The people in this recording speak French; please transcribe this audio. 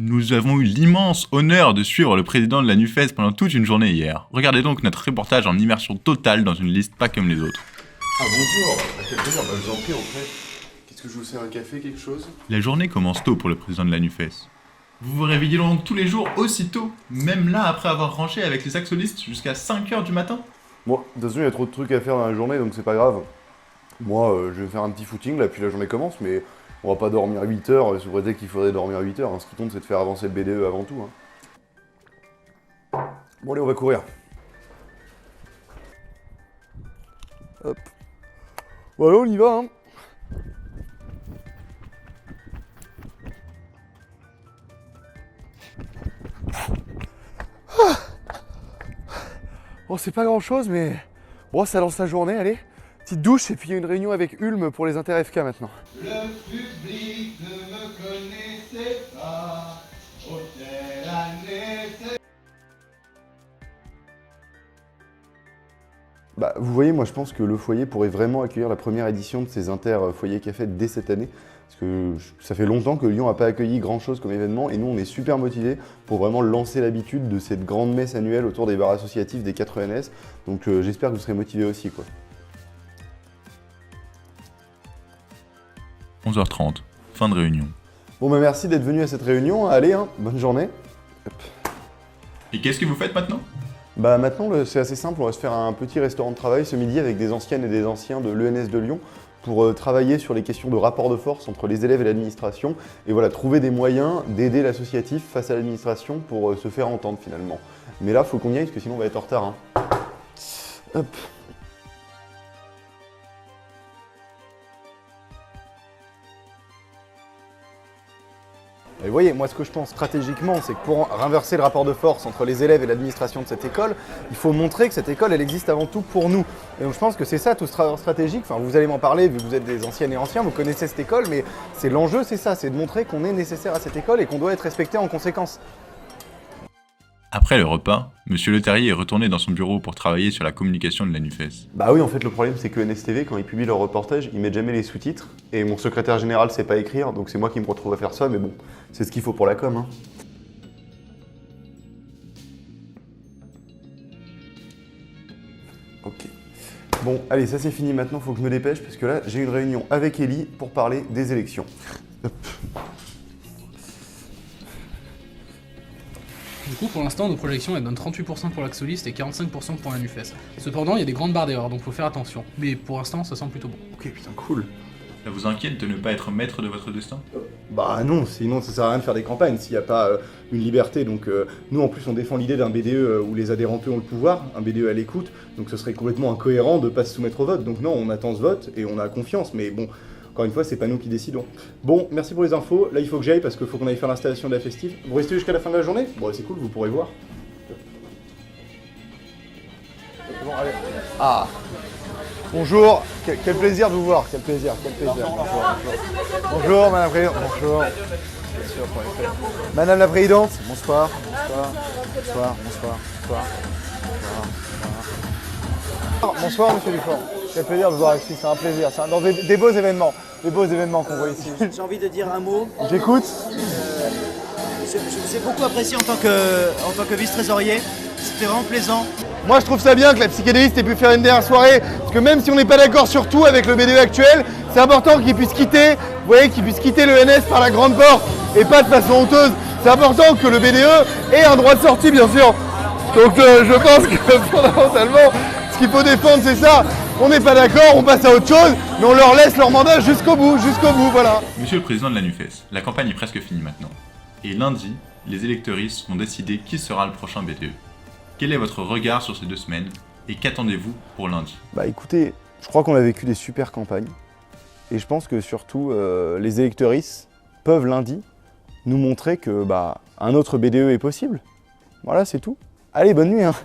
Nous avons eu l'immense honneur de suivre le président de la NUFES pendant toute une journée hier. Regardez donc notre reportage en immersion totale dans une liste pas comme les autres. Ah bonjour, à quel plaisir, bah, je vous en prie, entrez. Qu'est-ce que je vous sers, un café, quelque chose? La journée commence tôt pour le président de la NUFES. Vous vous réveillez donc tous les jours aussitôt, même là après avoir rangé avec les axolistes jusqu'à 5h du matin? Bon, de toute façon, il y a trop de trucs à faire dans la journée, donc c'est pas grave. Moi, je vais faire un petit footing, là, puis la journée commence, mais on va pas dormir 8 heures, sous prétexte qu'il faudrait dormir 8 heures. Hein. Ce qui compte, c'est de faire avancer le BDE avant tout. Hein. Bon, allez, on va courir. Hop. Voilà, on y va, hein. Bon, c'est pas grand chose, mais bon, ça lance la journée, allez. Petite douche, et puis il y a une réunion avec Ulm pour les inter-FK maintenant. Le public ne me connaissait pas, au tel année. Bah, vous voyez, moi je pense que le foyer pourrait vraiment accueillir la première édition de ces inter-foyers café dès cette année. Parce que ça fait longtemps que Lyon n'a pas accueilli grand chose comme événement, et nous on est super motivés pour vraiment lancer l'habitude de cette grande messe annuelle autour des bars associatifs des 4 ENS. Donc j'espère que vous serez motivés aussi, quoi. 11h30, fin de réunion. Bon bah merci d'être venu à cette réunion, allez, hein, bonne journée. Hop. Et qu'est-ce que vous faites maintenant? Bah maintenant c'est assez simple, on va se faire un petit restaurant de travail ce midi avec des anciennes et des anciens de l'ENS de Lyon pour travailler sur les questions de rapport de force entre les élèves et l'administration et voilà, trouver des moyens d'aider l'associatif face à l'administration pour se faire entendre finalement. Mais là, faut qu'on y aille parce que sinon on va être en retard. Hein. Hop. Et vous voyez, moi ce que je pense stratégiquement, c'est que pour renverser le rapport de force entre les élèves et l'administration de cette école, il faut montrer que cette école, elle existe avant tout pour nous. Et donc je pense que c'est ça tout stratégique. Enfin, vous allez m'en parler, vu que vous êtes des anciennes et anciens, vous connaissez cette école, mais c'est l'enjeu, c'est ça, c'est de montrer qu'on est nécessaire à cette école et qu'on doit être respecté en conséquence. Après le repas, Monsieur Le Terrier est retourné dans son bureau pour travailler sur la communication de la NUFES. Bah oui, en fait, le problème, c'est que NSTV, quand ils publient leur reportage, ils mettent jamais les sous-titres. Et mon secrétaire général sait pas écrire, donc c'est moi qui me retrouve à faire ça, mais bon, c'est ce qu'il faut pour la com. Hein. Ok. Bon, allez, ça c'est fini maintenant, faut que je me dépêche, parce que là, j'ai une réunion avec Ellie pour parler des élections. Hop. Du coup, pour l'instant, nos projections elles donnent 38% pour l'Axoliste et 45% pour la NUFES. Cependant, il y a des grandes barres d'erreur, donc faut faire attention. Mais pour l'instant, ça sent plutôt bon. Ok, putain, cool. Ça vous inquiète de ne pas être maître de votre destin? Bah non, sinon ça sert à rien de faire des campagnes s'il n'y a pas une liberté. Donc nous en plus on défend l'idée d'un BDE où les adhérents eux ont le pouvoir, un BDE à l'écoute, donc ce serait complètement incohérent de ne pas se soumettre au vote. Donc non, on attend ce vote et on a confiance, mais bon, encore une fois, c'est pas nous qui décidons. Bon, merci pour les infos, là il faut que j'aille parce qu'il faut qu'on aille faire l'installation de la festive. Vous restez jusqu'à la fin de la journée? Bon c'est cool, vous pourrez voir. Bon, allez. Ah. Bonjour, quel plaisir de vous voir, quel plaisir, quel plaisir. Bonjour, madame la présidente, bonjour. Madame la présidente, bonsoir, bonsoir, bonsoir, bonsoir, bonsoir, bonsoir. Bonsoir, monsieur Dufort. Quel plaisir de vous voir ici, c'est un plaisir, c'est dans des beaux événements qu'on voit ici. J'ai envie de dire un mot. J'écoute. Je vous ai beaucoup apprécié en tant que vice-trésorier. C'était vraiment plaisant. Moi je trouve ça bien que la psychédéliste ait pu faire une dernière soirée, parce que même si on n'est pas d'accord sur tout avec le BDE actuel, c'est important qu'il puisse quitter, vous voyez, qu'il puisse quitter le NS par la grande porte et pas de façon honteuse. C'est important que le BDE ait un droit de sortie bien sûr. Donc je pense que fondamentalement, ce qu'il faut défendre c'est ça. On n'est pas d'accord, on passe à autre chose, mais on leur laisse leur mandat jusqu'au bout, voilà. Monsieur le président de la NUFES, la campagne est presque finie maintenant. Et lundi, les électeuristes vont décider qui sera le prochain BDE. Quel est votre regard sur ces 2 semaines et qu'attendez-vous pour lundi? Bah écoutez, je crois qu'on a vécu des super campagnes et je pense que surtout les électeuristes peuvent lundi nous montrer que un autre BDE est possible. Voilà, c'est tout. Allez, bonne nuit hein.